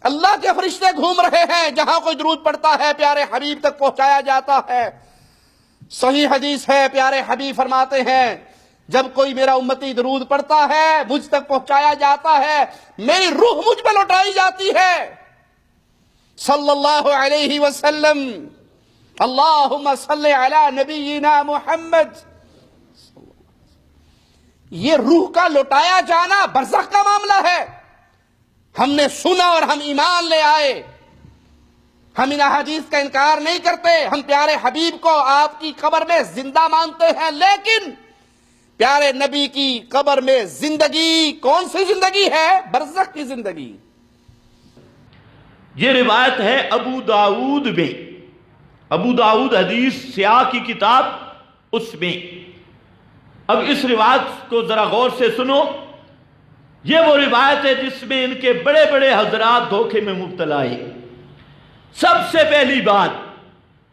اللہ کے فرشتے گھوم رہے ہیں، جہاں کوئی درود پڑھتا ہے پیارے حبیب تک پہنچایا جاتا ہے۔ صحیح حدیث ہے، پیارے حبیب فرماتے ہیں جب کوئی میرا امتی درود پڑھتا ہے مجھ تک پہنچایا جاتا ہے، میری روح مجھ پہ لوٹائی جاتی ہے۔ صلی اللہ علیہ وسلم، اللہم صلی علی نبینا محمد۔ یہ روح کا لوٹایا جانا برزخ کا معاملہ ہے۔ ہم نے سنا اور ہم ایمان لے آئے، ہم ان احادیث کا انکار نہیں کرتے، ہم پیارے حبیب کو آپ کی قبر میں زندہ مانتے ہیں، لیکن پیارے نبی کی قبر میں زندگی کون سی زندگی ہے؟ برزخ کی زندگی۔ یہ روایت ہے ابو داؤد میں، ابو داؤد حدیث سیاہ کی کتاب، اس میں۔ اب اس روایت کو ذرا غور سے سنو۔ یہ وہ روایت ہے جس میں ان کے بڑے بڑے حضرات دھوکے میں مبتلا ہیں۔ سب سے پہلی بات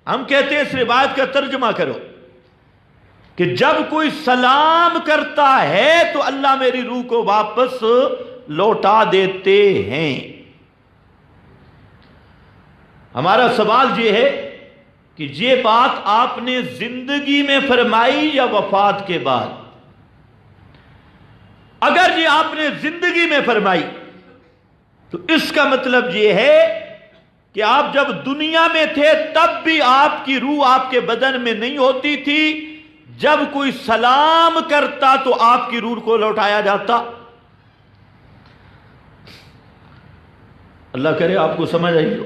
ہم کہتے ہیں اس روایت کا ترجمہ کرو کہ جب کوئی سلام کرتا ہے تو اللہ میری روح کو واپس لوٹا دیتے ہیں۔ ہمارا سوال یہ ہے کہ یہ بات آپ نے زندگی میں فرمائی یا وفات کے بعد؟ اگر یہ آپ نے زندگی میں فرمائی تو اس کا مطلب یہ ہے کہ آپ جب دنیا میں تھے تب بھی آپ کی روح آپ کے بدن میں نہیں ہوتی تھی، جب کوئی سلام کرتا تو آپ کی روح کو لوٹایا جاتا۔ اللہ کرے آپ کو سمجھ آئی ہو۔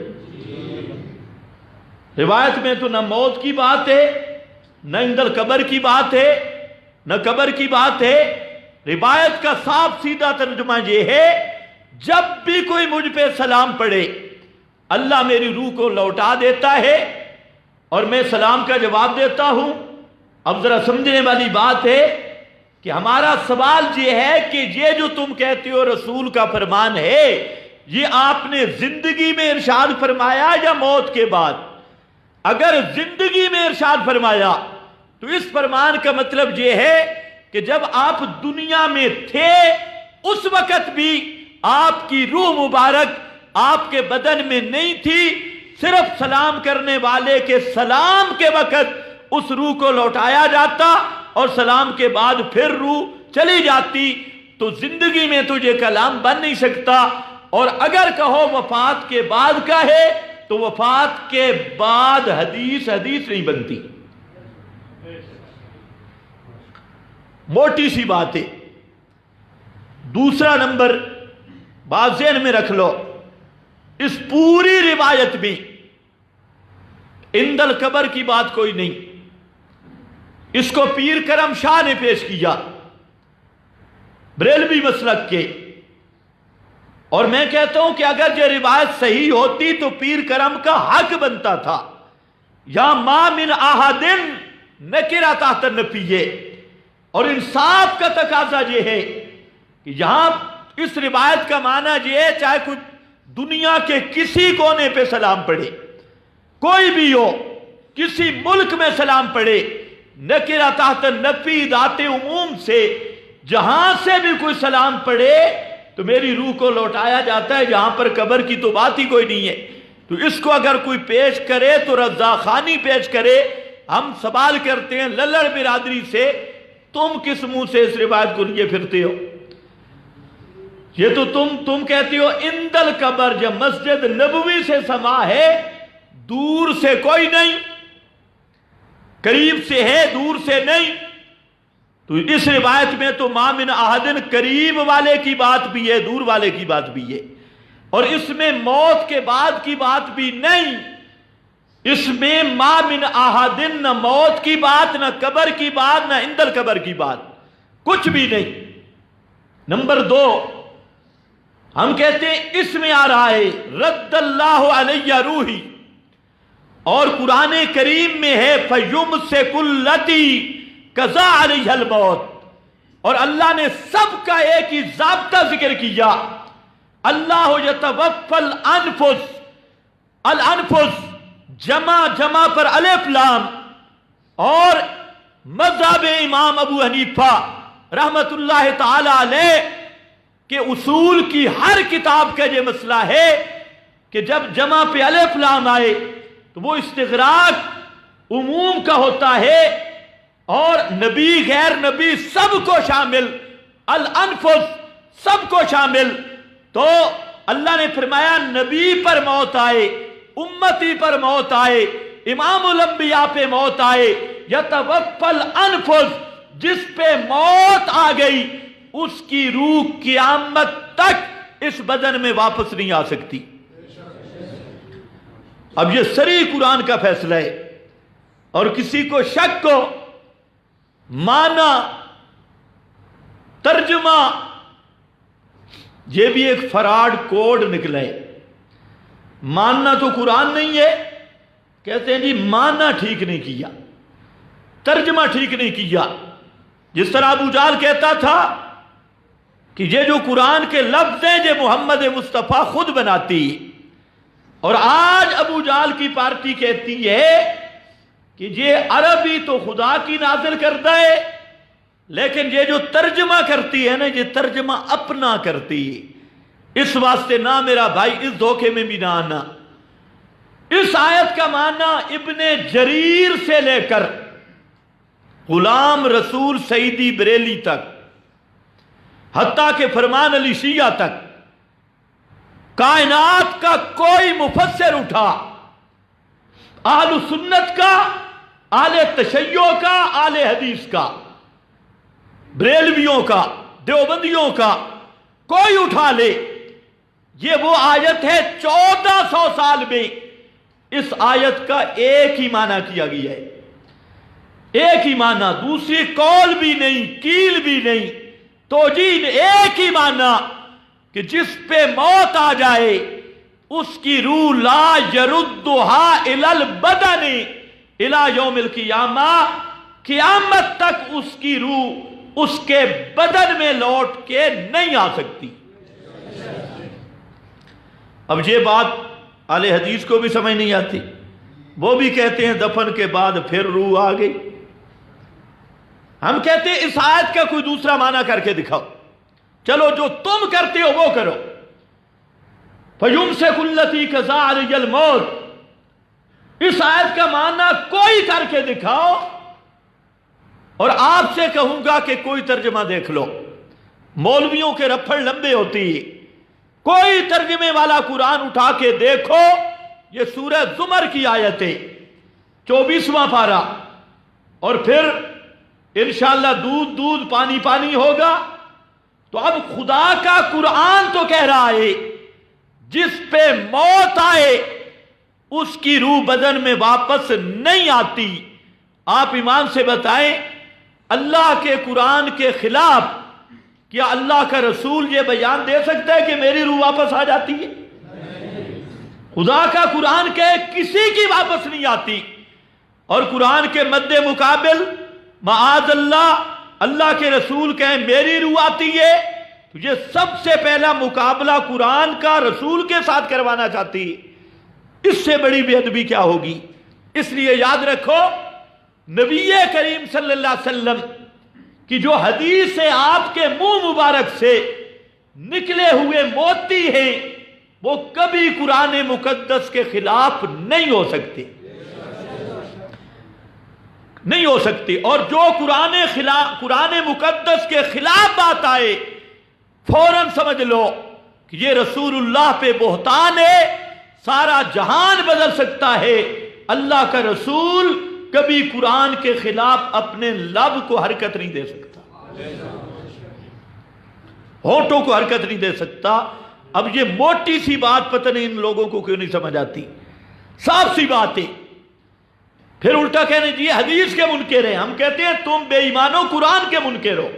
روایت میں تو نہ موت کی بات ہے، نہ اندر قبر کی بات ہے، نہ قبر کی بات ہے۔ روایت کا صاف سیدھا ترجمہ یہ ہے جب بھی کوئی مجھ پہ سلام پڑھے اللہ میری روح کو لوٹا دیتا ہے اور میں سلام کا جواب دیتا ہوں۔ اب ذرا سمجھنے والی بات ہے کہ ہمارا سوال یہ ہے کہ یہ جو تم کہتے ہو رسول کا فرمان ہے، یہ آپ نے زندگی میں ارشاد فرمایا یا موت کے بعد؟ اگر زندگی میں ارشاد فرمایا تو اس فرمان کا مطلب یہ ہے کہ جب آپ دنیا میں تھے اس وقت بھی آپ کی روح مبارک آپ کے بدن میں نہیں تھی، صرف سلام کرنے والے کے سلام کے وقت اس روح کو لوٹایا جاتا اور سلام کے بعد پھر روح چلی جاتی۔ تو زندگی میں تو یہ کلام بن نہیں سکتا، اور اگر کہو وفات کے بعد کا ہے تو وفات کے بعد حدیث نہیں بنتی۔ موٹی سی بات ہے۔ دوسرا نمبر بات ذہن میں رکھ لو، اس پوری روایت میں عند القبر کی بات کوئی نہیں۔ اس کو پیر کرم شاہ نے پیش کیا، بریلوی مسلک کے، اور میں کہتا ہوں کہ اگر یہ روایت صحیح ہوتی تو پیر کرم کا حق بنتا تھا۔ یا ما من احد نکرہ تحت النفی، اور انصاف کا تقاضا یہ ہے کہ یہاں اس روایت کا معنی یہ ہے چاہے کوئی دنیا کے کسی کونے پہ سلام پڑھے، کوئی بھی ہو، کسی ملک میں سلام پڑھے، نکرہ تحت النفی ذات عموم سے جہاں سے بھی کوئی سلام پڑھے تو میری روح کو لوٹایا جاتا ہے۔ یہاں پر قبر کی تو بات ہی کوئی نہیں ہے۔ تو اس کو اگر کوئی پیش کرے تو رضاخانی پیش کرے۔ ہم سوال کرتے ہیں للڑ برادری سے، تم کس منہ سے اس روایت کو لیے پھرتے ہو؟ یہ تو تم کہتے ہو عند القبر، جب مسجد نبوی سے سما ہے، دور سے کوئی نہیں، قریب سے ہے دور سے نہیں۔ تو اس روایت میں تو ما من احد قریب والے کی بات بھی ہے، دور والے کی بات بھی ہے، اور اس میں موت کے بعد کی بات بھی نہیں۔ اس میں ما من احد نہ موت کی بات، نہ قبر کی بات، نہ عند القبر کی بات، کچھ بھی نہیں۔ نمبر دو، ہم کہتے ہیں اس میں آ رہا ہے رد اللہ علیہ روحی، اور قرآن کریم میں ہے فَيُمْسِكُ الَّتِي قَضَىٰ عَلَيْهَا الْمَوْتِ، اور اللہ نے سب کا ایک ہی ضابطہ ذکر کیا۔ اللہ یتوفی الانفس جمع پر الف لام، اور مذہب امام ابو حنیفہ رحمت اللہ تعالی علیہ کے اصول کی ہر کتاب کا یہ مسئلہ ہے کہ جب جمع پہ الف لام آئے تو وہ استغراق عموم کا ہوتا ہے اور نبی غیر نبی سب کو شامل، الانفس سب کو شامل. تو اللہ نے فرمایا نبی پر موت آئے، امتی پر موت آئے، امام الانبیاء پہ موت آئے، یتوفی الانفس جس پہ موت آ گئی اس کی روح قیامت تک اس بدن میں واپس نہیں آ سکتی. اب یہ صریح قرآن کا فیصلہ ہے، اور کسی کو شک ہو معنی ترجمہ یہ بھی ایک فراڈ کوڈ نکلا ہے. ماننا تو قرآن نہیں ہے، کہتے ہیں جی ماننا ٹھیک نہیں کیا، ترجمہ ٹھیک نہیں کیا. جس طرح ابو جہل کہتا تھا کہ یہ جو قرآن کے لفظ ہیں یہ محمد مصطفیٰ خود بناتی، اور آج ابو جہل کی پارٹی کہتی ہے کہ یہ عربی تو خدا کی نازل کرتا ہے، لیکن یہ جو ترجمہ کرتی ہے نا یہ ترجمہ اپنا کرتی ہے. اس واسطے نہ میرا بھائی اس دھوکے میں بھی نہ آنا. اس آیت کا معنی ابن جریر سے لے کر غلام رسول سعیدی بریلی تک، حتیٰ کہ فرمان علی شیعہ تک، کائنات کا کوئی مفسر اٹھا، اہل سنت کا، اہل تشیع کا، اہل حدیث کا، بریلویوں کا، دیوبندیوں کا، کوئی اٹھا لے، یہ وہ آیت ہے 1400 سال میں اس آیت کا ایک ہی معنی کیا گیا ہے، ایک ہی معنی، دوسری قول بھی نہیں، کیل بھی نہیں، توجیہ ایک ہی معنی کہ جس پہ موت آ جائے اس کی روح لا یردھا الی البدن الی یوم القیامہ، قیامت تک اس کی روح اس کے بدن میں لوٹ کے نہیں آ سکتی. اب یہ بات اہل حدیث کو بھی سمجھ نہیں آتی، وہ بھی کہتے ہیں دفن کے بعد پھر روح آ گئی. ہم کہتے ہیں اس آیت کا کوئی دوسرا معنی کر کے دکھاؤ. چلو جو تم کرتے ہو وہ کرو. فَيُمْسِكُ الَّتِي قَضَىٰ عَلَيْهَا الْمَوْتَ، اس آیت کا معنی کوئی کر کے دکھاؤ، اور آپ سے کہوں گا کہ کوئی ترجمہ دیکھ لو. مولویوں کے رپھڑ لمبے ہوتی ہے، کوئی ترجمے والا قرآن اٹھا کے دیکھو. یہ سورہ زمر کی آیت ہے، 24واں پارہ، اور پھر انشاءاللہ دودھ دودھ پانی پانی ہوگا. تو اب خدا کا قرآن تو کہہ رہا ہے جس پہ موت آئے اس کی روح بدن میں واپس نہیں آتی. آپ ایمان سے بتائیں اللہ کے قرآن کے خلاف کیا اللہ کا رسول یہ بیان دے سکتا ہے کہ میری روح واپس آ جاتی ہے؟ خدا کا قرآن کہ کسی کی واپس نہیں آتی، اور قرآن کے مد مقابل معاذ اللہ اللہ کے رسول کہیں میری روح آتی ہے، تو یہ سب سے پہلا مقابلہ قرآن کا رسول کے ساتھ کروانا چاہتی ہے. اس سے بڑی بے ادبی کیا ہوگی؟ اس لیے یاد رکھو نبی کریم صلی اللہ علیہ وسلم کی جو حدیث آپ کے منہ مبارک سے نکلے ہوئے موتی ہیں وہ کبھی قرآن مقدس کے خلاف نہیں ہو سکتے، نہیں ہو سکتی. اور جو قرآن مقدس کے خلاف بات آئے فوراً سمجھ لو کہ یہ رسول اللہ پہ بہتان ہے. سارا جہان بدل سکتا ہے، اللہ کا رسول کبھی قرآن کے خلاف اپنے لب کو حرکت نہیں دے سکتا، ہونٹوں کو حرکت نہیں دے سکتا. اب یہ موٹی سی بات پتہ نہیں ان لوگوں کو کیوں نہیں سمجھ آتی، صاف سی بات ہے. پھر الٹا کہنے جی حدیث کے منکر ہیں. ہم کہتے ہیں تم بے ایمانو قرآن کے منکر ہو.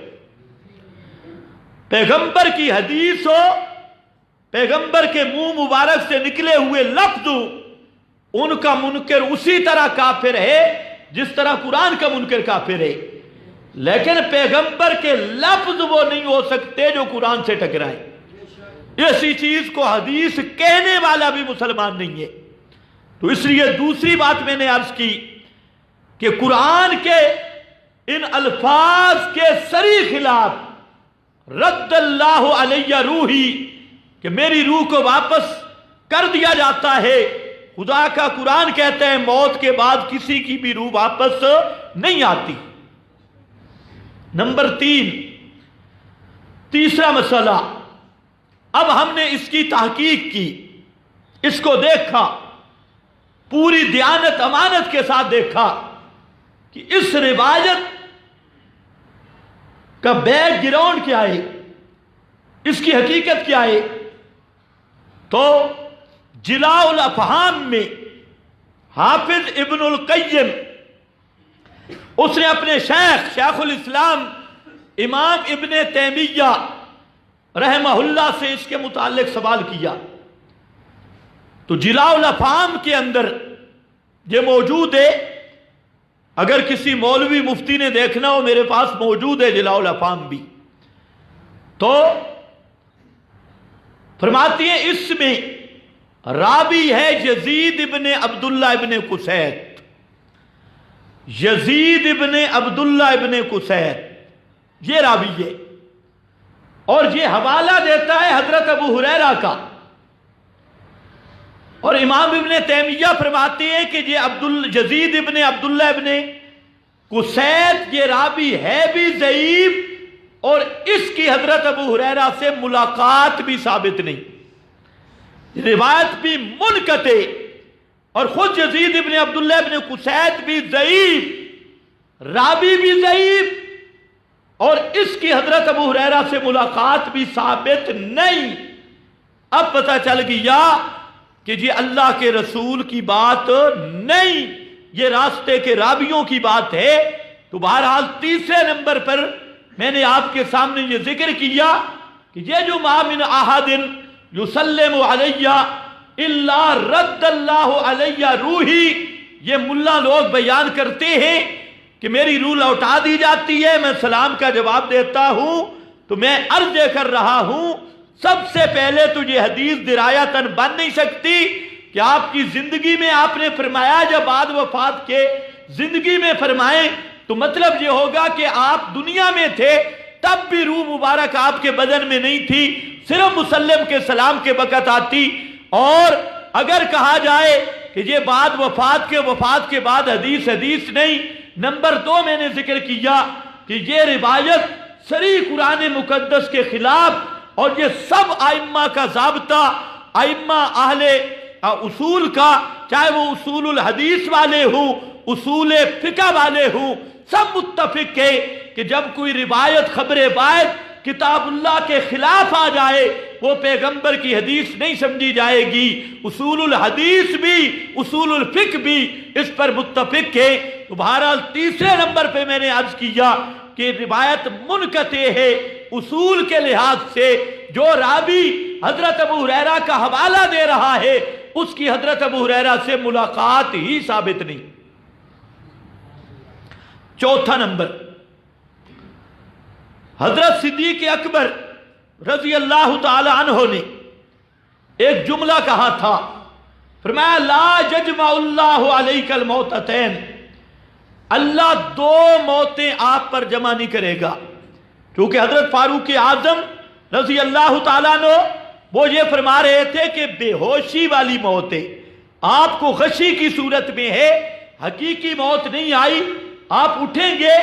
پیغمبر کی حدیث ہو، پیغمبر کے منہ مبارک سے نکلے ہوئے لفظ، ان کا منکر اسی طرح کافر ہے جس طرح قرآن کا منکر کافر ہے. لیکن پیغمبر کے لفظ وہ نہیں ہو سکتے جو قرآن سے ٹکرائیں. ایسی چیز کو حدیث کہنے والا بھی مسلمان نہیں ہے. تو اس لیے دوسری بات میں نے عرض کی کہ قرآن کے ان الفاظ کے صریح خلاف رد اللہ علیہ روحی، کہ میری روح کو واپس کر دیا جاتا ہے۔ خدا کا قرآن کہتا ہے موت کے بعد کسی کی بھی روح واپس نہیں آتی۔ نمبر 3، تیسرا مسئلہ، اب ہم نے اس کی تحقیق کی، اس کو دیکھا، پوری دیانت امانت کے ساتھ دیکھا کہ اس روایت کا بیک گراؤنڈ کیا ہے، اس کی حقیقت کیا ہے۔ تو جلاء الافہام میں حافظ ابن القیم اس نے اپنے شیخ الاسلام امام ابن تیمیہ رحمہ اللہ سے اس کے متعلق سوال کیا، تو جلاء الافہام کے اندر یہ موجود ہے، اگر کسی مولوی مفتی نے دیکھنا ہو میرے پاس موجود ہے جلاء الافہام بھی، تو فرماتی ہیں اس میں راوی ہے یزید ابن عبداللہ ابن قسیط، یزید ابن عبداللہ ابن قسیط یہ راوی ہے، اور یہ حوالہ دیتا ہے حضرت ابو ہریرہ کا، اور امام ابن تیمیہ فرماتے ہیں کہ یہ یزید ابن عبداللہ ابن قسیط یہ راوی ہے بھی ضعیف، اور اس کی حضرت ابو ہریرہ سے ملاقات بھی ثابت نہیں، روایت بھی منقطع، اور خود یزید ابن عبداللہ ابن قسیط بھی ضعیف، راوی بھی ضعیف، اور اس کی حضرت ابو ہریرہ سے ملاقات بھی ثابت نہیں۔ اب پتہ چل گیا کہ یہ اللہ کے رسول کی بات نہیں، یہ راستے کے راویوں کی بات ہے۔ تو بہرحال تیسرے نمبر پر میں نے آپ کے سامنے یہ ذکر کیا کہ یہ جو ما من احد یسلم علیہ الا رد اللہ علیہ روحی، یہ ملا لوگ بیان کرتے ہیں کہ میری روح لوٹا دی جاتی ہے، میں سلام کا جواب دیتا ہوں، تو میں عرض کر رہا ہوں سب سے پہلے تو یہ حدیث درایتاً بن نہیں سکتی کہ آپ کی زندگی میں آپ نے فرمایا، جب بعد وفات کے زندگی میں فرمائیں تو مطلب یہ ہوگا کہ آپ دنیا میں تھے تب بھی روح مبارک آپ کے بدن میں نہیں تھی، صرف مسلم کے سلام کے وقت آتی۔ اور اگر کہا جائے کہ یہ بعد وفات کے بعد حدیث نہیں۔ نمبر 2 میں نے ذکر کیا کہ یہ روایت صریح قرآن مقدس کے خلاف، اور یہ سب ائمہ کا ضابطہ، ائمہ اہل اصول کا، چاہے وہ اصول الحدیث والے ہوں، اصول فقہ والے ہوں، سب متفق ہے کہ جب کوئی روایت خبر باعث کتاب اللہ کے خلاف آ جائے وہ پیغمبر کی حدیث نہیں سمجھی جائے گی۔ اصول الحدیث بھی اصول الفقہ بھی اس پر متفق ہے۔ تو بہرحال تیسرے نمبر پہ میں نے عرض کیا کہ روایت منقطع ہے اصول کے لحاظ سے، جو راوی حضرت ابو ہریرہ کا حوالہ دے رہا ہے اس کی حضرت ابو ہریرہ سے ملاقات ہی ثابت نہیں۔ چوتھا نمبر، حضرت صدیق اکبر رضی اللہ تعالی عنہ نے ایک جملہ کہا تھا، فرمایا لا یجمع اللہ علیک الموتتین، اللہ 2 موتیں آپ پر جمع نہیں کرے گا، کیونکہ حضرت فاروق اعظم رضی اللہ تعالیٰ عنہ وہ یہ فرما رہے تھے کہ بے ہوشی والی موتیں آپ کو غشی کی صورت میں ہے، حقیقی موت نہیں آئی، آپ اٹھیں گے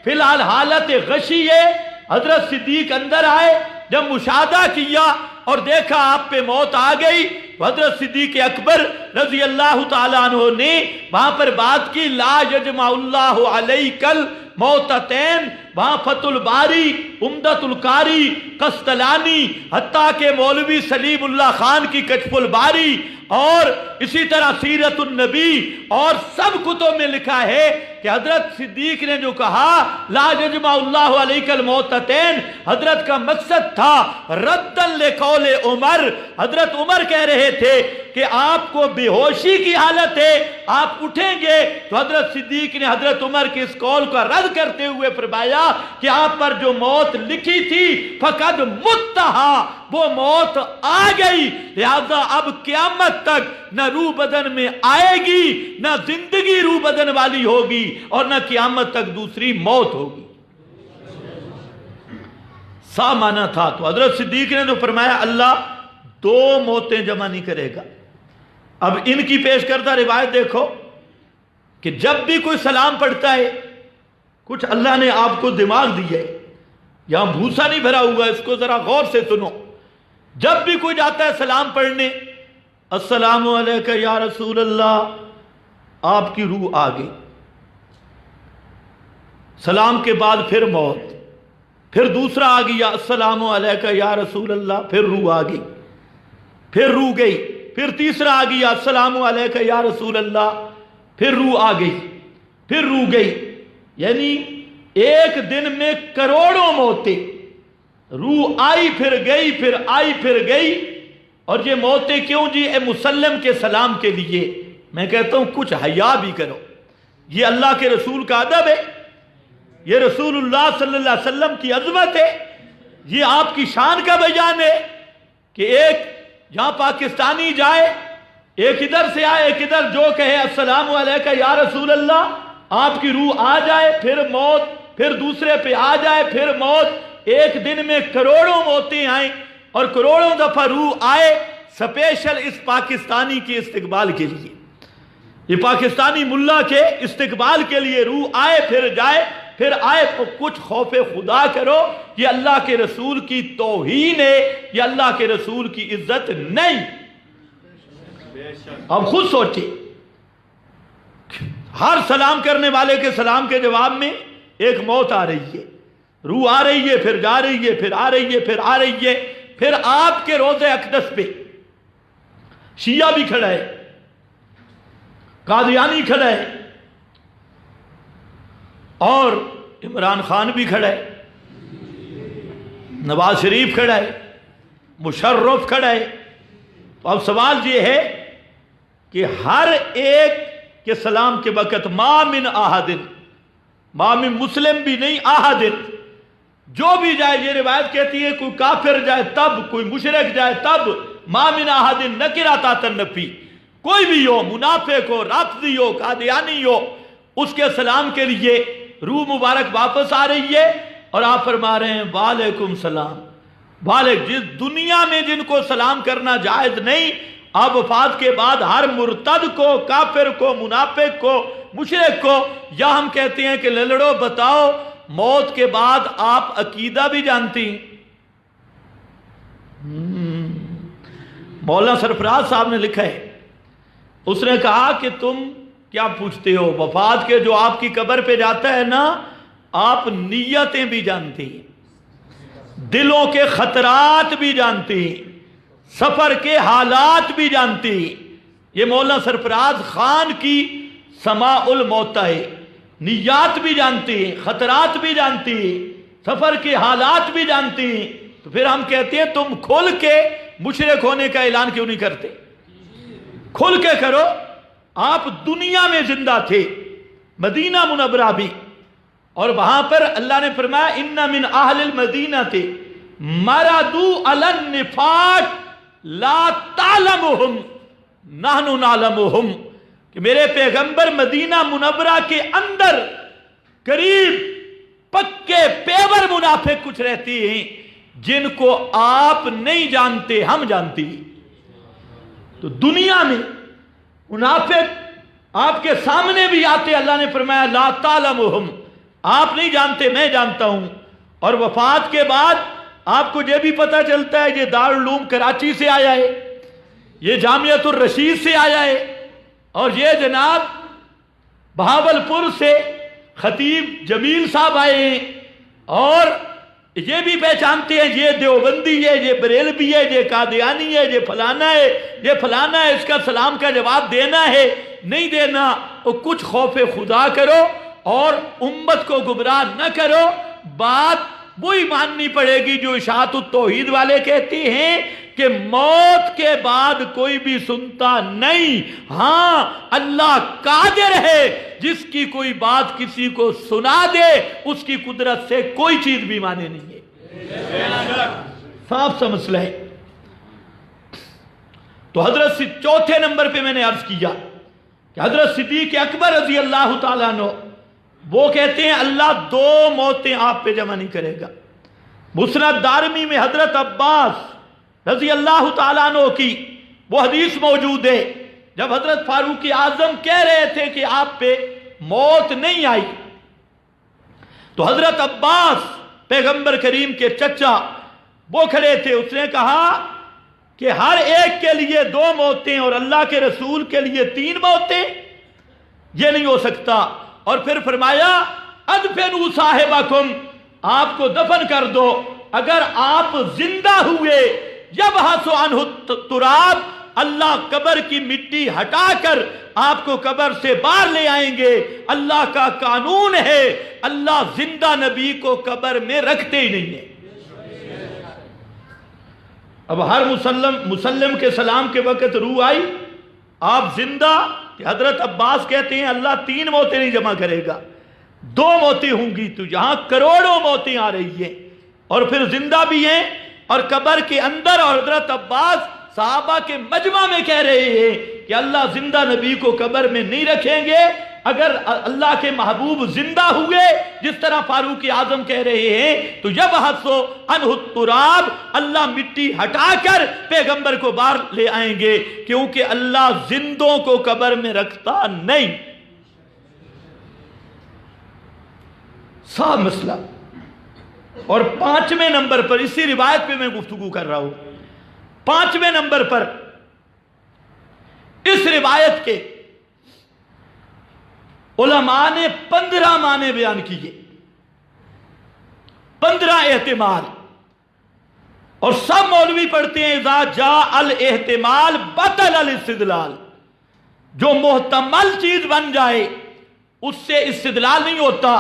فی الحال حالت غشی ہے۔ حضرت صدیق اندر آئے، جب مشاہدہ کیا اور دیکھا آپ پہ موت آ گئی، حضرت صدیق اکبر رضی اللہ تعالیٰ عنہ نے وہاں پر بات کی لا یجمع اللہ علیک الموتتین، وہاں فتح الباری، عمدۃ القاری، قسطلانی، حتیٰ کہ مولوی سلیم اللہ خان کی کشف الباری، اور اسی طرح سیرت النبی اور سب کتب میں لکھا ہے کہ حضرت صدیق نے جو کہا لا یجمع اللہ علیک الموتتین، حضرت کا مقصد تھا ردن لقول عمر، حضرت عمر کہہ رہے تھے کہ آپ کو بے ہوشی کی حالت ہے، آپ اٹھیں گے، تو حضرت صدیق نے حضرت عمر کے اس قول کا رد کرتے ہوئے فرمایا کہ آپ پر جو موت لکھی تھی فقد متہا، وہ موت آ گئی، لہذا اب قیامت تک نہ روح بدن میں آئے گی، نہ زندگی روح بدن والی ہوگی، اور نہ قیامت تک دوسری موت ہوگی۔ سا مانا تھا، تو حضرت صدیق نے جو فرمایا اللہ دو موتیں جمع نہیں کرے گا۔ اب ان کی پیش کردہ روایت دیکھو کہ جب بھی کوئی سلام پڑھتا ہے، کچھ اللہ نے آپ کو دماغ دیا ہے، یہاں بھوسا نہیں بھرا ہوا، اس کو ذرا غور سے سنو۔ جب بھی کوئی جاتا ہے سلام پڑھنے، السلام علیکہ یا رسول اللہ، آپ کی روح آ گئی۔ سلام کے بعد پھر موت، پھر دوسرا آ گیا السلام علیکہ یا رسول اللہ، پھر روح آ گئی، پھر روح گئی، پھر تیسرا آ گیا السلام علیکہ یا رسول اللہ، پھر روح آ گئی، پھر روح گئی۔ یعنی ایک دن میں کروڑوں موتیں، روح آئی پھر گئی، پھر آئی پھر گئی۔ اور یہ موتیں کیوں جی؟ اے مسلم کے سلام کے لیے۔ میں کہتا ہوں کچھ حیا بھی کرو، یہ اللہ کے رسول کا ادب ہے، یہ رسول اللہ صلی اللہ علیہ وسلم کی عظمت ہے، یہ آپ کی شان کا بیان ہے کہ ایک یہاں پاکستانی جائے، ایک ادھر سے آئے، ایک ادھر، جو کہے السلام علیکہ یا رسول اللہ، آپ کی روح آ جائے، پھر موت، پھر دوسرے پہ آ جائے، پھر موت۔ ایک دن میں کروڑوں موتیں آئیں اور کروڑوں دفعہ روح آئے، سپیشل اس پاکستانی کے استقبال کے لیے، یہ پاکستانی ملا کے استقبال کے لیے روح آئے پھر جائے پھر آئے۔ تو کچھ خوف خدا کرو، یہ اللہ کے رسول کی توہین ہے، یہ اللہ کے رسول کی عزت نہیں۔ اب خود سوچیں، ہر سلام کرنے والے کے سلام کے جواب میں ایک موت آ رہی ہے، روح آ رہی ہے، پھر جا رہی ہے، پھر آ رہی ہے، پھر آ رہی ہے۔ پھر آپ کے روضہ اقدس پہ شیعہ بھی کھڑا ہے، قادیانی کھڑا ہے، اور عمران خان بھی کھڑا ہے، نواز شریف کھڑا ہے، مشرف کھڑا ہے۔ تو اب سوال یہ ہے کہ ہر ایک کے سلام کے وقت ما من احدن، ما من مسلم بھی نہیں، احدن، جو بھی جائے، یہ روایت کہتی ہے کوئی کافر جائے تب، کوئی مشرک جائے تب، ما من احدن نکرہ تحت النفی، کوئی بھی ہو، منافق ہو، رافضی ہو، قادیانی ہو، اس کے سلام کے لیے روح مبارک واپس آ رہی ہے، اور آپ فرما رہے ہیں وعلیکم سلام۔ وعلیکم، جس دنیا میں جن کو سلام کرنا جائز نہیں، اب وفات کے بعد ہر مرتد کو، کافر کو، منافق کو، مشرک کو، یا ہم کہتے ہیں کہ للڑو بتاؤ موت کے بعد آپ عقیدہ بھی جانتی ہیں؟ مولانا سرفراز صاحب نے لکھا ہے، اس نے کہا کہ تم کیا پوچھتے ہو، وفات کے جو آپ کی قبر پہ جاتا ہے نا، آپ نیتیں بھی جانتی ہیں، دلوں کے خطرات بھی جانتی ہیں، سفر کے حالات بھی جانتی ہیں۔ یہ مولانا سرفراز خان کی سماع الموتہ ہے، نیات بھی جانتی ہیں، خطرات بھی جانتی ہیں، سفر کے حالات بھی جانتی ہیں۔ تو پھر ہم کہتے ہیں تم کھل کے مشرک ہونے کا اعلان کیوں نہیں کرتے؟ کھل کے کرو۔ آپ دنیا میں زندہ تھے، مدینہ منورہ بھی، اور وہاں پر اللہ نے فرمایا ان من اہل المدینہ تھے مردوا علی النفاق لا تعلمہم نحن نعلمہم، کہ میرے پیغمبر مدینہ منورہ کے اندر قریب پکے پیور منافق کچھ رہتی ہیں جن کو آپ نہیں جانتے، ہم جانتی ہیں۔ تو دنیا میں منافق آپ کے سامنے بھی آتے، اللہ نے فرمایا لا تعلمہم، آپ نہیں جانتے، میں جانتا ہوں۔ اور وفات کے بعد آپ کو یہ بھی پتہ چلتا ہے یہ دارالعلوم کراچی سے آیا ہے، یہ جامعۃ الرشید سے آیا ہے، اور یہ جناب بہاولپور سے خطیب جمیل صاحب آئے ہیں، اور یہ بھی پہچانتے ہیں یہ دیوبندی ہے، یہ بریلوی ہے، یہ قادیانی ہے، یہ فلانا ہے، یہ فلانا ہے، اس کا سلام کا جواب دینا ہے نہیں دینا۔ تو کچھ خوف خدا کرو اور امت کو گمراہ نہ کرو۔ بات وہی ماننی پڑے گی جو اشاعت التوحید والے کہتے ہیں کہ موت کے بعد کوئی بھی سنتا نہیں، ہاں اللہ قادر ہے، جس کی کوئی بات کسی کو سنا دے اس کی قدرت سے کوئی چیز بھی مانے نہیں ہے۔ صاف سا مسئلہ ہے۔ تو حضرت چوتھے نمبر پہ میں نے عرض کیا کہ حضرت صدیق اکبر رضی اللہ تعالیٰ عنہ وہ کہتے ہیں اللہ دو موتیں آپ پہ جمع نہیں کرے گا۔ مسند دارمی میں حضرت عباس رضی اللہ تعالیٰ عنہ کی وہ حدیث موجود ہے جب حضرت فاروق اعظم کہہ رہے تھے کہ آپ پہ موت نہیں آئی تو حضرت عباس پیغمبر کریم کے چچا وہ کھڑے تھے، اس نے کہا کہ ہر ایک کے لیے 2 موتیں اور اللہ کے رسول کے لیے 3 موتیں، یہ نہیں ہو سکتا۔ اور پھر فرمایا ادفنوا صاحبکم، آپ کو دفن کر دو، اگر آپ زندہ ہوئے یبحث عنہ التراب، اللہ قبر کی مٹی ہٹا کر آپ کو قبر سے باہر لے آئیں گے۔ اللہ کا قانون ہے اللہ زندہ نبی کو قبر میں رکھتے ہی نہیں ہے۔ اب ہر مسلم کے سلام کے وقت روح آئی، آپ زندہ، کہ حضرت عباس کہتے ہیں اللہ 3 موتیں نہیں جمع کرے گا، 2 موتیں ہوں گی، تو یہاں کروڑوں موتیں آ رہی ہیں اور پھر زندہ بھی ہیں اور قبر کے اندر، اور حضرت عباس صحابہ کے مجمع میں کہہ رہے ہیں کہ اللہ زندہ نبی کو قبر میں نہیں رکھیں گے۔ اگر اللہ کے محبوب زندہ ہوئے جس طرح فاروق اعظم کہہ رہے ہیں تو یبحث عنہ التراب، اللہ مٹی ہٹا کر پیغمبر کو باہر لے آئیں گے، کیونکہ اللہ زندوں کو قبر میں رکھتا نہیں۔ صاحب مسئلہ۔ اور 5ویں نمبر پر، اسی روایت پہ میں گفتگو کر رہا ہوں، 5ویں نمبر پر اس روایت کے علماء نے 15 معنی بیان کیے، 15 احتمال، اور سب مولوی پڑھتے ہیں اذا جاء الاحتمال بطل الاستدلال، جو محتمل چیز بن جائے اس سے استدلال نہیں ہوتا۔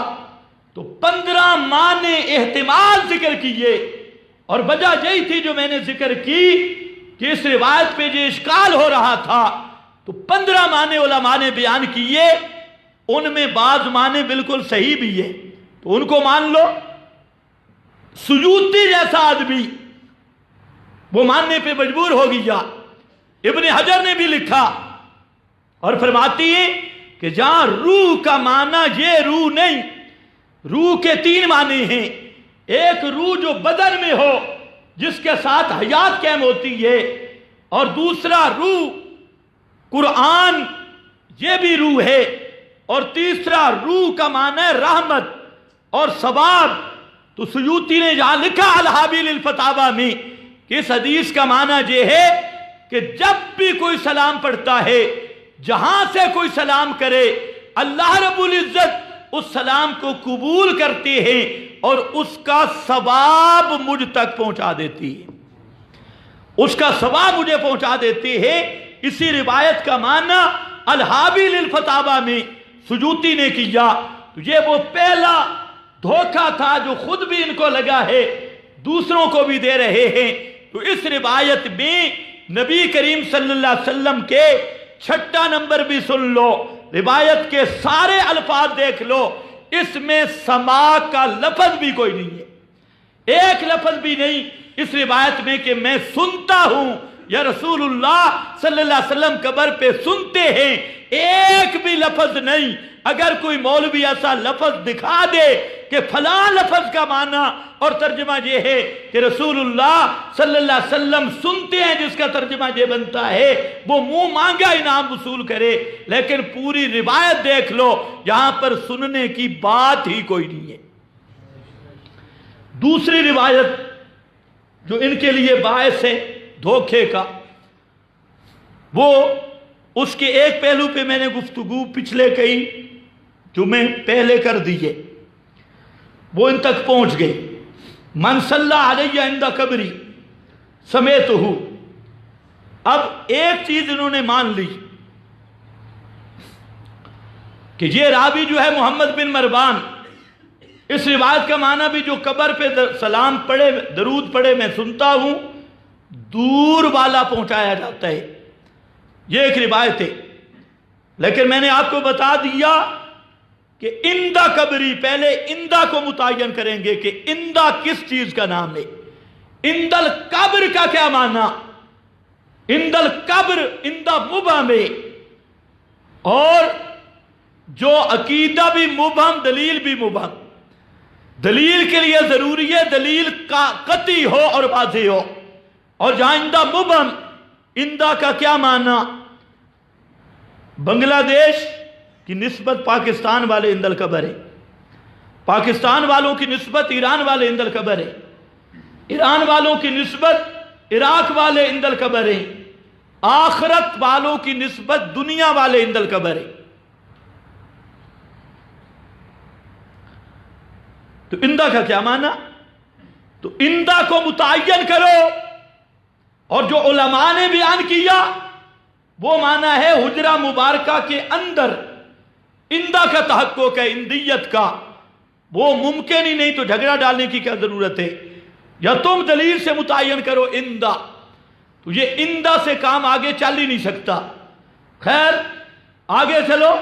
تو 15 معنی احتمال ذکر کیے، اور وجہ یہی تھی جو میں نے ذکر کی کہ اس روایت پہ جو اشکال ہو رہا تھا، تو 15 معنی علماء نے بیان کیے، ان میں بعض معنی بالکل صحیح بھی ہے تو ان کو مان لو۔ سیوطی جیسا آدمی وہ ماننے پہ مجبور ہو گیا۔ ابن حجر نے بھی لکھا اور فرماتی ہیں کہ جہاں روح کا معنی یہ روح نہیں، روح کے 3 معنی ہیں، ایک روح جو بدن میں ہو جس کے ساتھ حیات قائم ہوتی ہے، اور دوسرا روح قرآن یہ بھی روح ہے، اور تیسرا روح کا معنی ہے رحمت اور ثواب۔ تو سیوطی نے جہاں لکھا الحابیل الفتاوی میں کہ اس حدیث کا معنی یہ ہے کہ جب بھی کوئی سلام پڑھتا ہے، جہاں سے کوئی سلام کرے، اللہ رب العزت اس سلام کو قبول کرتے ہیں اور اس کا ثواب مجھ تک پہنچا دیتی ہے، اس کا ثواب مجھے پہنچا دیتے ہیں۔ اسی روایت کا معنی الحابیل الفتاوی میں سیوطی نے کیا۔ تو یہ وہ پہلا دھوکہ تھا جو خود بھی ان کو لگا ہے، دوسروں کو بھی دے رہے ہیں۔ تو اس روایت میں نبی کریم صلی اللہ علیہ وسلم کے 6 نمبر بھی سن لو، روایت کے سارے الفاظ دیکھ لو، اس میں سماع کا لفظ بھی کوئی نہیں ہے، ایک لفظ بھی نہیں اس روایت میں کہ میں سنتا ہوں یا رسول اللہ صلی اللہ علیہ وسلم قبر پہ سنتے ہیں، ایک بھی لفظ نہیں۔ اگر کوئی مولوی ایسا لفظ دکھا دے کہ فلاں لفظ کا معنی اور ترجمہ یہ ہے کہ رسول اللہ صلی اللہ علیہ وسلم سنتے ہیں، جس کا ترجمہ یہ بنتا ہے، وہ منہ مانگا انعام وصول کرے، لیکن پوری روایت دیکھ لو، یہاں پر سننے کی بات ہی کوئی نہیں ہے۔ دوسری روایت جو ان کے لیے باعث ہے دھوکے کا، وہ اس کے ایک پہلو پہ میں نے گفتگو پچھلے کئی جمعے پہلے کر دیے، وہ ان تک پہنچ گئی۔ من صلی علیہ عند قبری سمیتہ، اب ایک چیز انہوں نے مان لی کہ یہ راوی جو ہے محمد بن مروان، اس روایت کا معنی بھی جو قبر پہ سلام پڑھے، درود پڑھے میں سنتا ہوں، دور والا پہنچایا جاتا ہے، یہ ایک روایت ہے۔ لیکن میں نے آپ کو بتا دیا کہ اندہ قبری، پہلے اندہ کو متعین کریں گے کہ اندہ کس چیز کا نام ہے، اندہ القبر کا کیا معنی، اندہ القبر، اندہ مبہم ہے، اور جو عقیدہ بھی مبہم، دلیل بھی مبہم۔ دلیل کے لیے ضروری ہے دلیل کا قطعی ہو اور واضح ہو، اور جہاں اندہ مبہم، اندہ کا کیا معنی؟ بنگلہ دیش کی نسبت پاکستان والے اند القبر ہے، پاکستان والوں کی نسبت ایران والے اند القبر ہے، ایران والوں کی نسبت عراق والے اند القبر ہے، آخرت والوں کی نسبت دنیا والے اند القبر ہے۔ تو اندہ کا کیا معنی؟ تو اندہ کو متعین کرو، اور جو علماء نے بیان کیا وہ معنی ہے حجرہ مبارکہ کے اندر اندہ کا تحقق ہے، اندیت کا، وہ ممکن ہی نہیں، تو جھگڑا ڈالنے کی کیا ضرورت ہے؟ یا تم دلیل سے متعین کرو اندہ، تو یہ اندہ سے کام آگے چل ہی نہیں سکتا۔ خیر آگے چلو،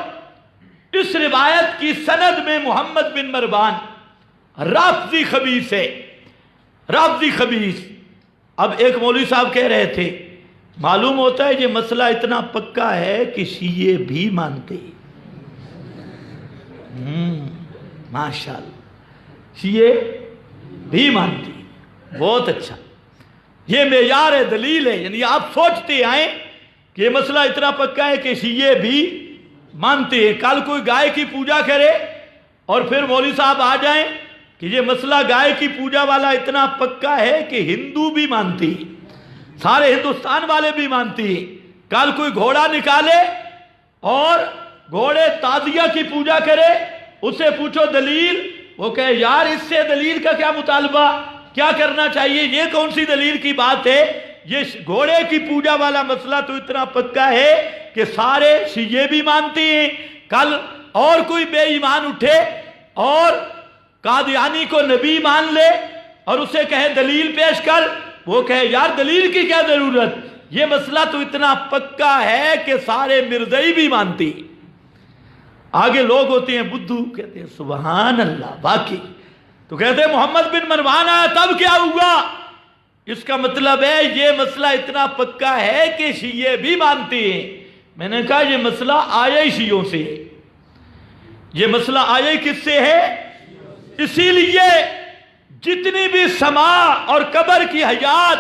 اس روایت کی سند میں محمد بن مروان رافضی خبیث ہے، رافضی خبیث۔ اب ایک مولوی صاحب کہہ رہے تھے معلوم ہوتا ہے یہ مسئلہ اتنا پکا ہے کہ شیعہ بھی مانتے ہیں۔ ماشاءاللہ، شیعہ بھی مانتے ہیں، بہت اچھا، یہ معیار دلیل ہے، یعنی آپ سوچتے آئیں کہ یہ مسئلہ اتنا پکا ہے کہ شیعہ بھی مانتے ہیں۔ کل کوئی گائے کی پوجا کرے اور پھر مولوی صاحب آ جائیں کہ یہ مسئلہ گائے کی پوجا والا اتنا پکا ہے کہ ہندو بھی مانتی ہیں، سارے ہندوستان والے بھی مانتی ہیں۔ کل کوئی گھوڑا نکالے اور گھوڑے تعزیہ کی پوجا کرے، اسے پوچھو دلیل، وہ کہے یار اس سے دلیل کا کیا مطالبہ، کیا کرنا چاہیے، یہ کون سی دلیل کی بات ہے؟ یہ گھوڑے کی پوجا والا مسئلہ تو اتنا پکا ہے کہ سارے شیعہ بھی مانتی ہیں۔ کل اور کوئی بے ایمان اٹھے اور قادیانی کو نبی مان لے اور اسے کہے دلیل پیش کر، وہ کہے یار دلیل کی کیا ضرورت، یہ مسئلہ تو اتنا پکا ہے کہ سارے مرزائی بھی مانتی۔ آگے لوگ ہوتے ہیں بدھو، کہتے ہیں سبحان اللہ باقی، تو کہتے ہیں محمد بن مروان آیا تب کیا ہوا؟ اس کا مطلب ہے یہ مسئلہ اتنا پکا ہے کہ شیعہ بھی مانتے ہیں۔ میں نے کہا یہ مسئلہ آیا ہی شیعوں سے ہے، یہ مسئلہ آیا ہی کس سے ہے؟ اسی لیے جتنی بھی سماع اور قبر کی حیات،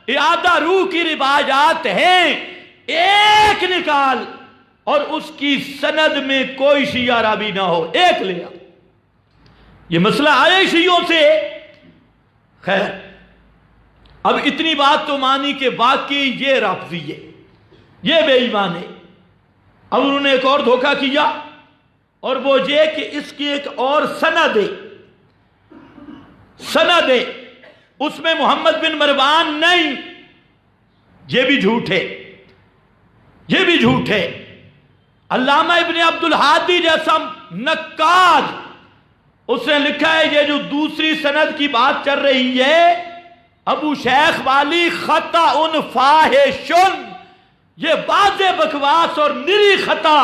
اعادہ روح کی روایات ہیں، ایک نکال اور اس کی سند میں کوئی شیعہ راوی نہ ہو، ایک لیا، یہ مسئلہ آئے شیعوں سے۔ خیر اب اتنی بات تو مانی کہ باقی یہ رافضی ہے، یہ بے ایمان ہے۔ اب انہوں نے ایک اور دھوکہ کیا، اور وہ یہ کہ اس کی ایک اور سند ہے، سند ہے، اس میں محمد بن مروان نہیں، یہ بھی جھوٹ ہے، یہ بھی جھوٹ ہے۔ علامہ ابن عبد الحادی جیسا نقاد، اس نے لکھا ہے یہ جو دوسری سند کی بات چل رہی ہے، ابو شیخ والی خطا فاحشن، یہ واضح بکواس اور نری خطا،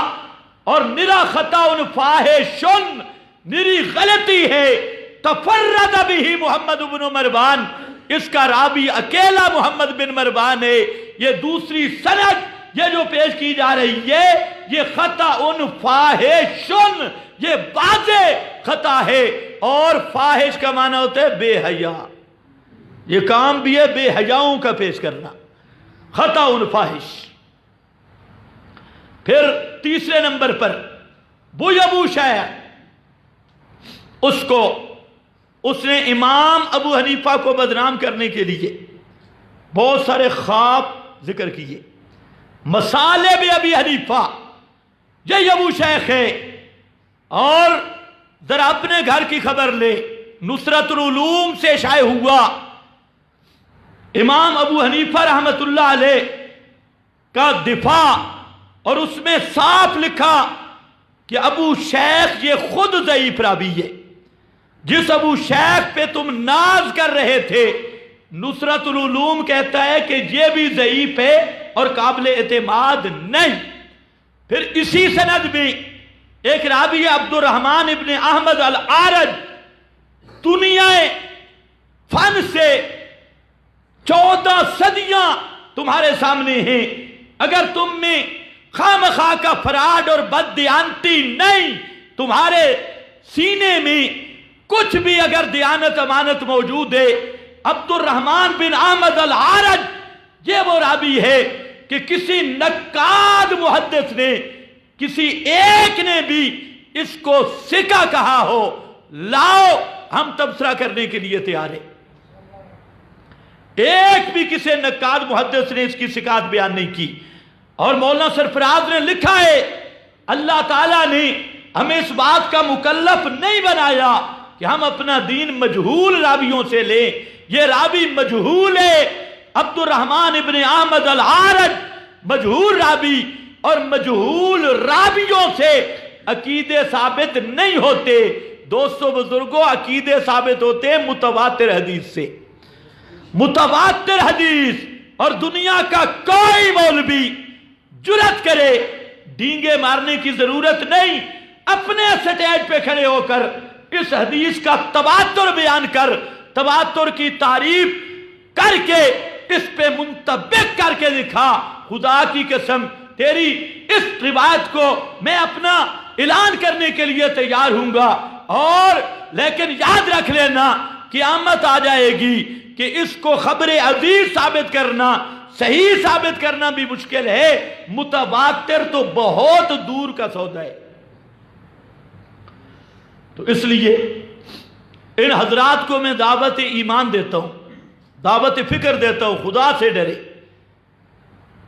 اور نرا خطا فاحشن، نری غلطی ہے۔ تفرد بھی محمد بن مروان، اس کا راوی اکیلا محمد بن مروان ہے۔ یہ دوسری سند یہ جو پیش کی جا رہی ہے یہ خطا فاحشن، یہ واضح خطا ہے، اور فاحش کا معنی ہوتا ہے بے حیا، یہ کام بھی ہے بے حیاؤں کا پیش کرنا، خطا فاحش۔ پھر تیسرے نمبر پر بوئی ابو شیخ، اس نے امام ابو حنیفہ کو بدنام کرنے کے لیے بہت سارے خواب ذکر کیے، مصالب ابی حنیفہ، یہ ابو شیخ ہے، اور ذرا اپنے گھر کی خبر لے، نصرت العلوم سے شائع ہوا، امام ابو حنیفہ رحمت اللہ علیہ کا دفاع، اور اس میں صاف لکھا کہ ابو شیخ یہ خود ضعیف راوی ہے، جس ابو شیخ پہ تم ناز کر رہے تھے، نصرت العلوم کہتا ہے کہ یہ بھی ضعیف ہے اور قابل اعتماد نہیں۔ پھر اسی سند میں ایک راوی عبد الرحمن ابن احمد العارج، دنیا فن سے 14 صدیاں تمہارے سامنے ہیں، اگر تم میں خام خواہ کا فراڈ اور بددیانتی نہیں، تمہارے سینے میں کچھ بھی اگر دیانت امانت موجود ہے، عبد الرحمن بن احمد العارج یہ وہ راوی ہے کہ کسی نقاد محدث نے، کسی ایک نے بھی اس کو ثقہ کہا ہو، لاؤ ہم تبصرہ کرنے کے لیے تیار ہیں۔ ایک بھی کسی نقاد محدث نے اس کی ثقات بیان نہیں کی۔ اور مولانا سرفراز نے لکھا ہے اللہ تعالیٰ نے ہمیں اس بات کا مکلف نہیں بنایا کہ ہم اپنا دین مجہول راویوں سے لیں۔ یہ راوی مجہول ہے، عبد الرحمن ابن احمد العارج مجہول راوی، اور مجہول راویوں سے عقیدے ثابت نہیں ہوتے۔ دوستو بزرگوں، عقیدے ثابت ہوتے ہیں متواتر حدیث سے۔ متواتر حدیث، اور دنیا کا کوئی مولوی جرات کرے، ڈینگے مارنے کی ضرورت نہیں، اپنے سٹیج پہ کھڑے ہو کر اس حدیث کا تواتر بیان کر، تواتر کی تعریف کر کے اس پہ منطبق کر کے دکھا۔ خدا کی قسم تیری اس روایت کو میں اپنا اعلان کرنے کے لیے تیار ہوں گا، اور لیکن یاد رکھ لینا قیامت آ جائے گی کہ اس کو خبر عزیز ثابت کرنا، صحیح ثابت کرنا بھی مشکل ہے، متواتر تو بہت دور کا سودا ہے۔ تو اس لیے ان حضرات کو میں دعوت ایمان دیتا ہوں، دعوت فکر دیتا ہوں، خدا سے ڈرے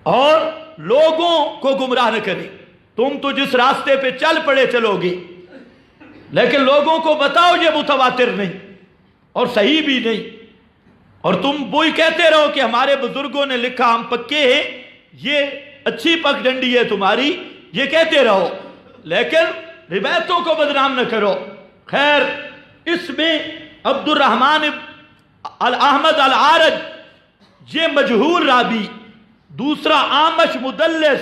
اور لوگوں کو گمراہ نہ کرے۔ تم تو جس راستے پہ چل پڑے چلو گے، لیکن لوگوں کو بتاؤ یہ متواتر نہیں اور صحیح بھی نہیں، اور تم وہی کہتے رہو کہ ہمارے بزرگوں نے لکھا، ہم پکے ہیں، یہ اچھی پگ ڈنڈی ہے تمہاری، یہ کہتے رہو، لیکن روایتوں کو بدنام نہ کرو۔ خیر، اس میں عبد الرحمن احمد العارج یہ مجہول راوی، دوسرا آمش مدلس،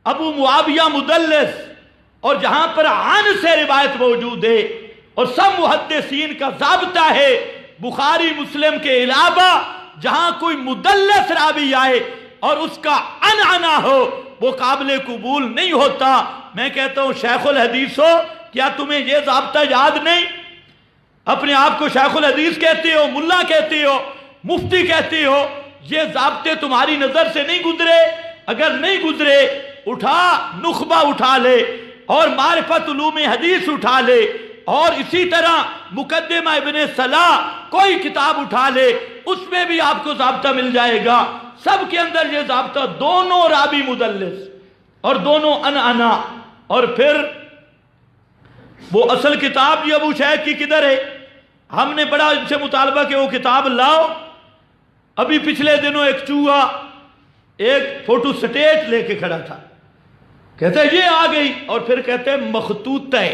ابو معاویہ مدلس، اور جہاں پر عن سے روایت موجود ہے، اور سب محدثین کا ضابطہ ہے بخاری مسلم کے علاوہ جہاں کوئی مدلس راوی آئے اور اس کا عنعنہ ہو وہ قابل قبول نہیں ہوتا۔ میں کہتا ہوں شیخ الحدیث ہو، کیا تمہیں یہ ضابطہ یاد نہیں؟ اپنے آپ کو شیخ الحدیث کہتے ہو، ملا کہتے ہو، مفتی کہتے ہو، یہ ضابطے تمہاری نظر سے نہیں گزرے؟ اگر نہیں گزرے اٹھا نخبہ اٹھا لے اور معرفت علوم حدیث اٹھا لے، اور اسی طرح مقدمہ ابن صلاح کوئی کتاب اٹھا لے، اس میں بھی آپ کو ضابطہ مل جائے گا۔ سب کے اندر یہ ضابطہ، دونوں راوی مدلس اور دونوں عنعنہ۔ اور پھر وہ اصل کتاب یہ ابو شیخ کی کدھر ہے؟ ہم نے بڑا ان سے مطالبہ کہ وہ کتاب لاؤ۔ ابھی پچھلے دنوں ایک چوہا ایک فوٹو سٹیٹ لے کے کھڑا تھا، کہتے ہیں یہ آ گئی، اور پھر کہتے ہیں مخطوط ہے۔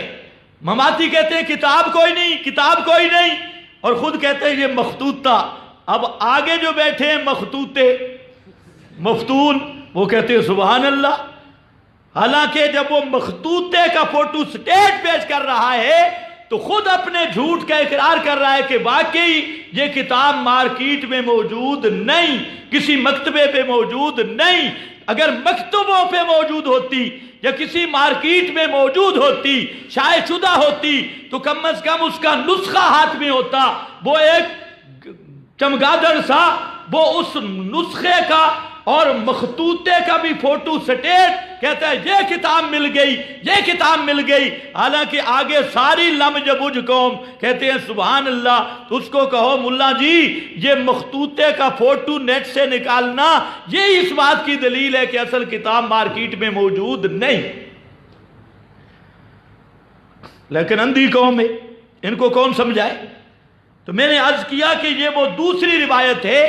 مماتی کہتے ہیں کتاب کوئی نہیں، کتاب کوئی نہیں، اور خود کہتے ہیں یہ مخطوط تھا۔ اب آگے جو بیٹھے ہیں مخطوطے مفتون، وہ کہتے ہیں سبحان اللہ، حالانکہ جب وہ مخطوطے کا فوٹو سٹیٹ پیش کر رہا ہے تو خود اپنے جھوٹ کا اقرار کر رہا ہے کہ واقعی یہ کتاب مارکیٹ میں موجود نہیں، کسی مکتبے پہ موجود نہیں۔ اگر مکتبوں پہ موجود ہوتی یا کسی مارکیٹ میں موجود ہوتی، شائع شدہ ہوتی، تو کم از کم اس کا نسخہ ہاتھ میں ہوتا۔ وہ ایک چمگادڑ سا، وہ اس نسخے کا اور مخطوطے کا بھی فوٹو سٹیٹ کہتا ہے یہ کتاب مل گئی، یہ کتاب مل گئی، حالانکہ آگے ساری لمج بج قوم کہتے ہیں سبحان اللہ۔ تو اس کو کہو ملا جی یہ مخطوطے کا فوٹو نیٹ سے نکالنا یہ اس بات کی دلیل ہے کہ اصل کتاب مارکیٹ میں موجود نہیں۔ لیکن اندھی قوم ہے، ان کو کون سمجھائے؟ تو میں نے عرض کیا کہ یہ وہ دوسری روایت ہے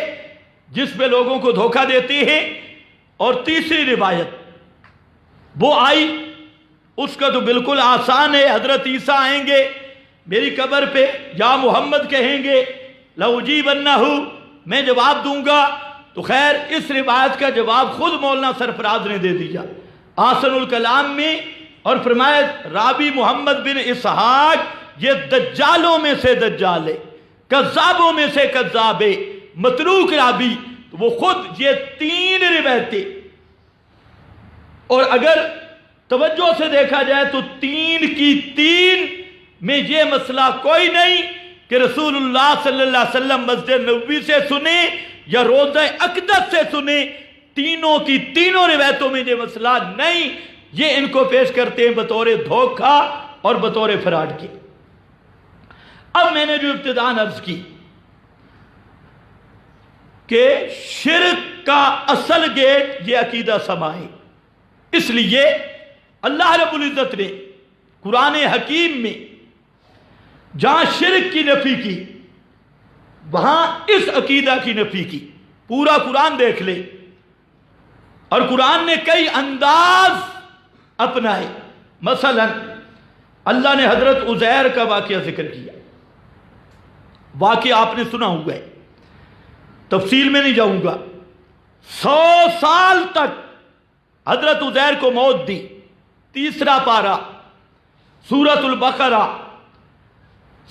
جس پہ لوگوں کو دھوکہ دیتی ہے، اور تیسری روایت وہ آئی، اس کا تو بالکل آسان ہے۔ حضرت عیسیٰ آئیں گے میری قبر پہ، یا محمد کہیں گے لَأُجِيبَنَّهُ، میں جواب دوں گا۔ تو خیر اس روایت کا جواب خود مولانا سرفراز نے دے دیا آسن الکلام میں، اور فرمایا راوی محمد بن اسحاق یہ دجالوں میں سے دجال ہے، کذابوں میں سے کذاب ہے، متروک راوی۔ وہ خود یہ تین روایتیں، اور اگر توجہ سے دیکھا جائے تو تین کی تین میں یہ مسئلہ کوئی نہیں کہ رسول اللہ صلی اللہ علیہ وسلم مسجد نبوی سے سنے یا روزہ اقدس سے سنیں، تینوں کی تینوں روایتوں میں یہ مسئلہ نہیں، یہ ان کو پیش کرتے ہیں بطور دھوکہ اور بطور فراڈ کے۔ اب میں نے جو ابتداءً عرض کی کہ شرک کا اصل گیٹ یہ عقیدہ سما ہے، اس لیے اللہ رب العزت نے قرآن حکیم میں جہاں شرک کی نفی کی وہاں اس عقیدہ کی نفی کی۔ پورا قرآن دیکھ لے، اور قرآن نے کئی انداز اپنائے۔ مثلا اللہ نے حضرت عزیر کا واقعہ ذکر کیا، واقعہ آپ نے سنا ہوا ہے، تفصیل میں نہیں جاؤں گا۔ 100 سال تک حضرت عزیر کو موت دی، تیسرا پارہ سورۃ البقرہ۔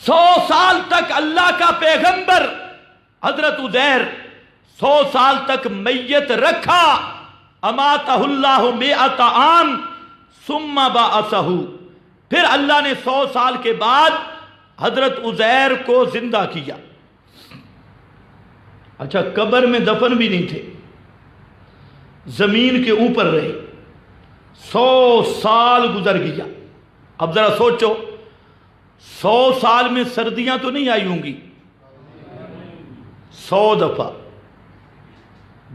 100 سال تک اللہ کا پیغمبر حضرت عزیر 100 سال تک میت رکھا، اماتہ اللہ 100 عام ثم بعثہ، پھر اللہ نے 100 سال کے بعد حضرت عزیر کو زندہ کیا۔ اچھا، قبر میں دفن بھی نہیں تھے، زمین کے اوپر رہے، 100 سال گزر گیا۔ اب ذرا سوچو، 100 سال میں سردیاں تو نہیں آئی ہوں گی، 100 دفعہ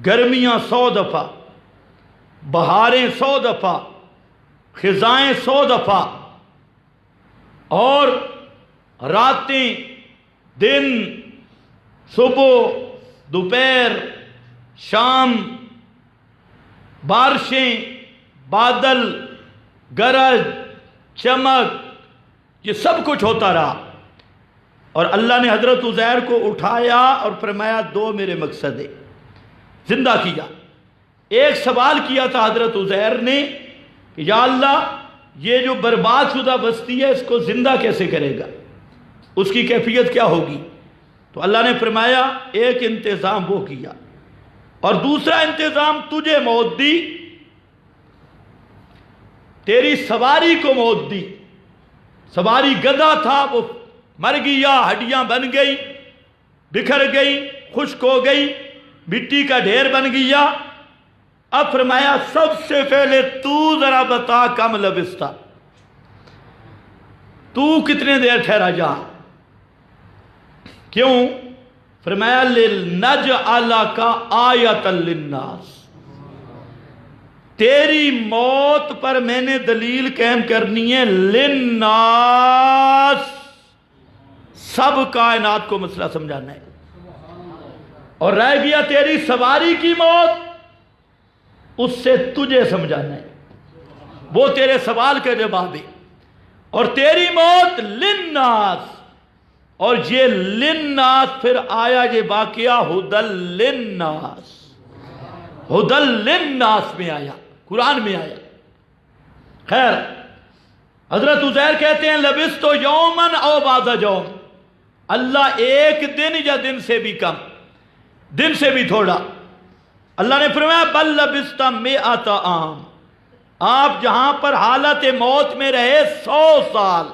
گرمیاں، 100 دفعہ بہاریں، 100 دفعہ خزائیں، 100 دفعہ، اور راتیں، دن، صبح، دوپہر، شام، بارشیں، بادل، گرج، چمک، یہ سب کچھ ہوتا رہا۔ اور اللہ نے حضرت عزیر کو اٹھایا اور فرمایا 2 میرے مقصد ہے، زندہ کیا۔ ایک سوال کیا تھا حضرت عزیر نے کہ یا اللہ، یہ جو برباد شدہ بستی ہے اس کو زندہ کیسے کرے گا، اس کی کیفیت کیا ہوگی؟ تو اللہ نے فرمایا ایک انتظام وہ کیا، اور دوسرا انتظام تجھے موت دی، تیری سواری کو موت دی۔ سواری گدھا تھا، وہ مر گیا، ہڈیاں بن گئی، بکھر گئی، خشک ہو گئی، مٹی کا ڈھیر بن گیا۔ اب فرمایا سب سے پہلے تو ذرا بتا کم لبستا، تو کتنے دیر ٹھہرا جا؟ کیوں؟ فرمایا لِنَجْعَلَكَ آیَةً لِلنَّاسِ، تیری موت پر میں نے دلیل قائم کرنی ہے، لِلنَّاسِ، سب کائنات کو مسئلہ سمجھانا ہے۔ اور رہ گیا تیری سواری کی موت، اس سے تجھے سمجھانا ہے، وہ تیرے سوال کا جواب ہے۔ اور تیری موت للناس، اور یہ للناس پھر آیا یہ واقعہ ہدل للناس، ہدل للناس میں آیا، قرآن میں آیا۔ خیر، حضرت عزیر کہتے ہیں لبثت یومن او بعض یوم، اللہ ایک دن یا دن سے بھی کم، دن سے بھی تھوڑا۔ اللہ نے فرمایا بل لبثت 100 عام، آپ جہاں پر حالت موت میں رہے 100 سال۔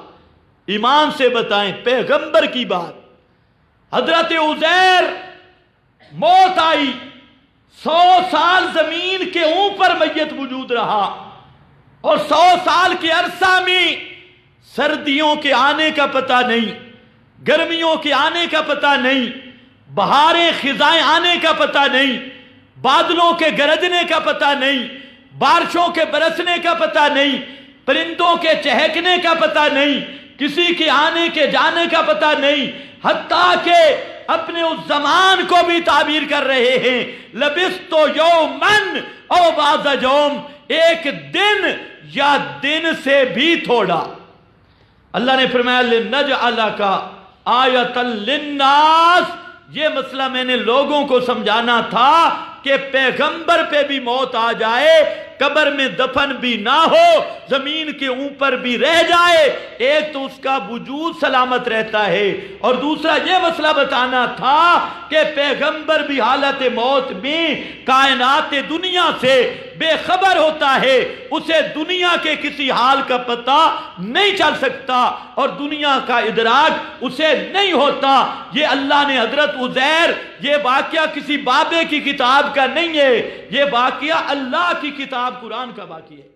ایمان سے بتائیں، پیغمبر کی بات، حضرت عزیر موت آئی، 100 سال زمین کے اوپر میت موجود رہا، اور 100 سال کے عرصہ میں سردیوں کے آنے کا پتہ نہیں، گرمیوں کے آنے کا پتہ نہیں، بہاریں خزائیں آنے کا پتہ نہیں، بادلوں کے گرجنے کا پتہ نہیں، بارشوں کے برسنے کا پتہ نہیں، پرندوں کے چہکنے کا پتہ نہیں، کسی کے آنے کے جانے کا پتہ نہیں، حتیٰ کہ اپنے اس زمان کو بھی تعبیر کر رہے ہیں لبثت یومن او بعض یوم، ایک دن یا دن سے بھی تھوڑا۔ اللہ نے فرمایا لِنَجْعَلَكَ آیَةً لِلنَّاسِ، یہ مسئلہ میں نے لوگوں کو سمجھانا تھا کہ پیغمبر پہ بھی موت آ جائے، قبر میں دفن بھی نہ ہو، زمین کے اوپر بھی رہ جائے، ایک تو اس کا وجود سلامت رہتا ہے، اور دوسرا یہ مسئلہ بتانا تھا کہ پیغمبر بھی حالت موت میں کائنات دنیا سے بے خبر ہوتا ہے، اسے دنیا کے کسی حال کا پتہ نہیں چل سکتا اور دنیا کا ادراک اسے نہیں ہوتا۔ یہ اللہ نے حضرت عزیر، یہ واقعہ کسی بابے کی کتاب کا نہیں ہے، یہ واقعہ اللہ کی کتاب قرآن کا واقعہ ہے۔